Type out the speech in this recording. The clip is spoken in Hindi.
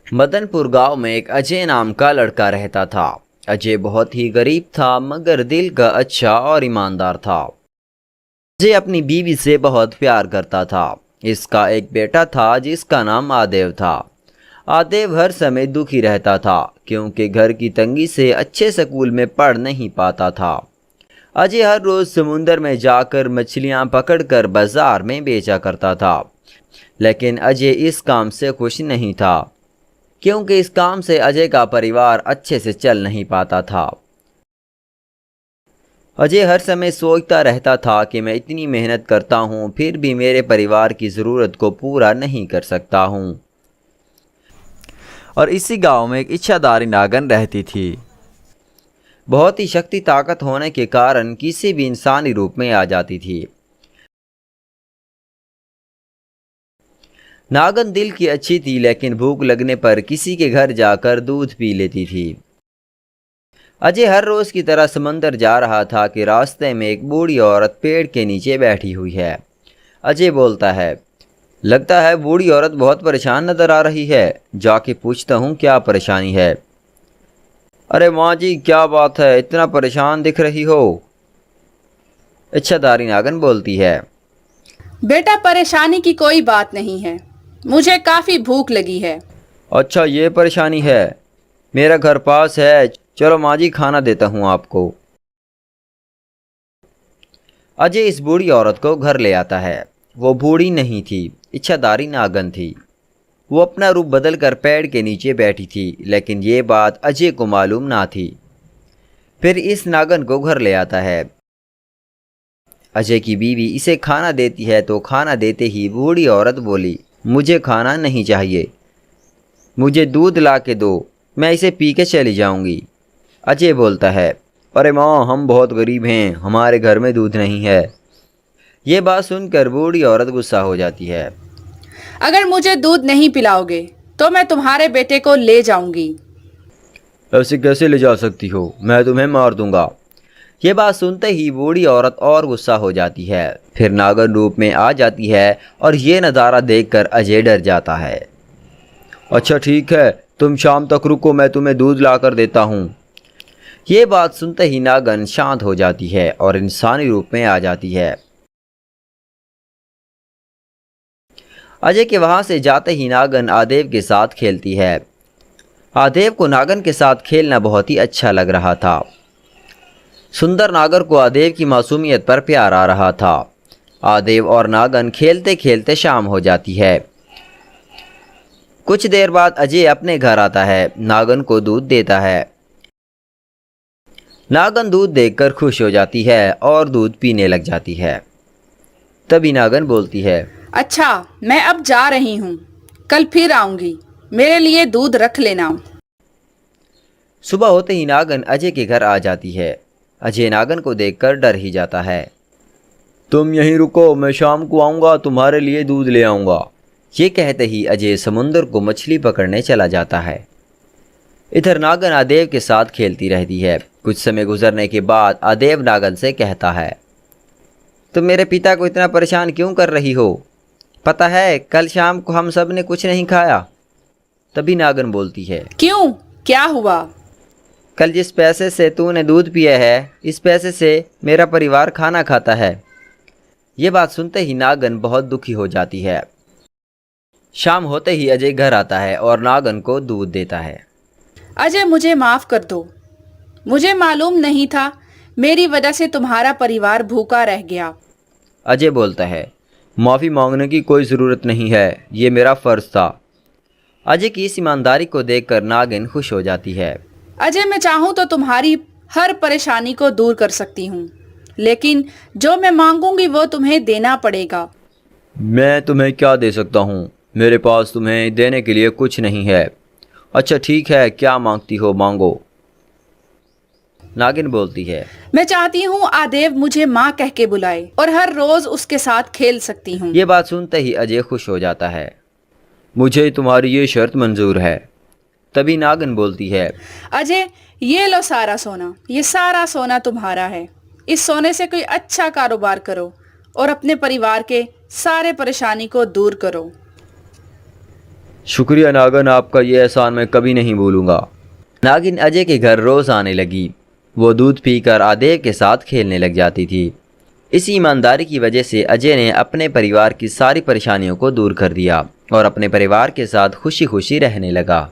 मदनपुर गांव में एक अजय नाम का लड़का रहता था। अजय बहुत ही गरीब था मगर दिल का अच्छा और ईमानदार था। अजय अपनी बीवी से बहुत प्यार करता था। इसका एक बेटा था जिसका नाम आदेव था। आदेव हर समय दुखी रहता था क्योंकि घर की तंगी से अच्छे स्कूल में पढ़ नहीं पाता था। अजय हर रोज समुंदर में जाकर मछलियां पकड़कर बाजार में बेचा करता था। लेकिन अजय इस काम से खुश नहीं था क्योंकि इस काम से अजय का परिवार अच्छे से चल नहीं पाता था। अजय हर समय सोचता रहता था कि मैं इतनी मेहनत करता हूँ फिर भी मेरे परिवार की ज़रूरत को पूरा नहीं कर सकता हूँ। और इसी गांव में एक इच्छाधारी नागन रहती थी। बहुत ही शक्ति ताकत होने के कारण किसी भी इंसानी रूप में आ जाती थी। नागन दिल की अच्छी थी लेकिन भूख लगने पर किसी के घर जाकर दूध पी लेती थी। अजय हर रोज की तरह समंदर जा रहा था कि रास्ते में एक बूढ़ी औरत पेड़ के नीचे बैठी हुई है। अजय बोलता है, लगता है बूढ़ी औरत बहुत परेशान नजर आ रही है, जाके पूछता हूँ क्या परेशानी है। अरे माँ जी क्या बात है, इतना परेशान दिख रही हो? इच्छाधारी नागन बोलती है। बेटा, परेशानी की कोई बात नहीं है। मुझे काफी भूख लगी है। अच्छा ये परेशानी है, मेरा घर पास है, चलो माँ जी खाना देता हूँ आपको। अजय इस बूढ़ी औरत को घर ले आता है। वो बूढ़ी नहीं थी, इच्छाधारी नागन थी। वो अपना रूप बदल कर पेड़ के नीचे बैठी थी लेकिन ये बात अजय को मालूम ना थी। फिर इस नागन को घर ले आता है। अजय की बीवी इसे खाना देती है तो खाना देते ही बूढ़ी औरत बोली, मुझे खाना नहीं चाहिए, मुझे दूध ला के दो, मैं इसे पी के चली जाऊंगी। अजय बोलता है, अरे माँ हम बहुत गरीब हैं, हमारे घर में दूध नहीं है। ये बात सुनकर बूढ़ी औरत गुस्सा हो जाती है। अगर मुझे दूध नहीं पिलाओगे तो मैं तुम्हारे बेटे को ले जाऊंगी। ऐसे कैसे ले जा सकती हो, मैं तुम्हें मार दूंगा। ये बात सुनते ही बूढ़ी औरत और गुस्सा हो जाती है। फिर नागन रूप में आ जाती है और ये नज़ारा देखकर अजय डर जाता है। अच्छा ठीक है, तुम शाम तक रुको, मैं तुम्हें दूध ला कर देता हूँ। ये बात सुनते ही नागन शांत हो जाती है और इंसानी रूप में आ जाती है। अजय के वहां से जाते ही नागन आदेव के साथ खेलती है। आदेव को नागन के साथ खेलना बहुत ही अच्छा लग रहा था। सुंदर नागर को आदेव की मासूमियत पर प्यार आ रहा था। आदेव और नागन खेलते खेलते शाम हो जाती है। कुछ देर बाद अजय अपने घर आता है, नागन को दूध देता है। नागन दूध देखकर खुश हो जाती है और दूध पीने लग जाती है। तभी नागन बोलती है, अच्छा, मैं अब जा रही हूँ, कल फिर आऊंगी, मेरे लिए दूध रख लेना। सुबह होते ही नागन अजय के घर आ जाती है। अजय नागन को देखकर डर ही जाता है। तुम यहीं रुको, मैं शाम को आऊँगा, तुम्हारे लिए दूध ले आऊँगा। ये कहते ही अजय समुंदर को मछली पकड़ने चला जाता है। इधर नागन आदेव के साथ खेलती रहती है। कुछ समय गुजरने के बाद आदेव नागन से कहता है, तुम मेरे पिता को इतना परेशान क्यों कर रही हो? पता है कल शाम को हम सब ने कुछ नहीं खाया। तभी नागन बोलती है, क्यों, क्या हुआ? कल जिस पैसे से तूने दूध पिया है, इस पैसे से मेरा परिवार खाना खाता है। ये बात सुनते ही नागन बहुत दुखी हो जाती है। शाम होते ही अजय घर आता है और नागन को दूध देता है। अजय, मुझे माफ कर दो, मुझे मालूम नहीं था, मेरी वजह से तुम्हारा परिवार भूखा रह गया। अजय बोलता है, माफ़ी मांगने की कोई ज़रूरत नहीं है, ये मेरा फ़र्ज़ था। अजय की इस ईमानदारी को देखकर नागिन खुश हो जाती है। अजय, मैं चाहूँ तो तुम्हारी हर परेशानी को दूर कर सकती हूँ, लेकिन जो मैं मांगूंगी वो तुम्हें देना पड़ेगा। मैं तुम्हें क्या दे सकता हूँ, मेरे पास तुम्हें देने के लिए कुछ नहीं है। अच्छा ठीक है, क्या मांगती हो मांगो। नागिन बोलती है, मैं चाहती हूँ आदेव मुझे माँ कह के बुलाए और हर रोज उसके साथ खेल सकती हूँ। ये बात सुनते ही अजय खुश हो जाता है। मुझे तुम्हारी ये शर्त मंजूर है। तभी नागिन बोलती है, अजय, ये लो सारा सोना, ये सारा सोना तुम्हारा है। इस सोने से कोई अच्छा कारोबार करो और अपने परिवार के सारे परेशानी को दूर करो। शुक्रिया नागन, आपका ये एहसान मैं कभी नहीं भूलूंगा। नागिन अजय के घर रोज़ आने लगी। वो दूध पीकर आदेव के साथ खेलने लग जाती थी। इसी ईमानदारी की वजह से अजय ने अपने परिवार की सारी परेशानियों को दूर कर दिया और अपने परिवार के साथ खुशी खुशी रहने लगा।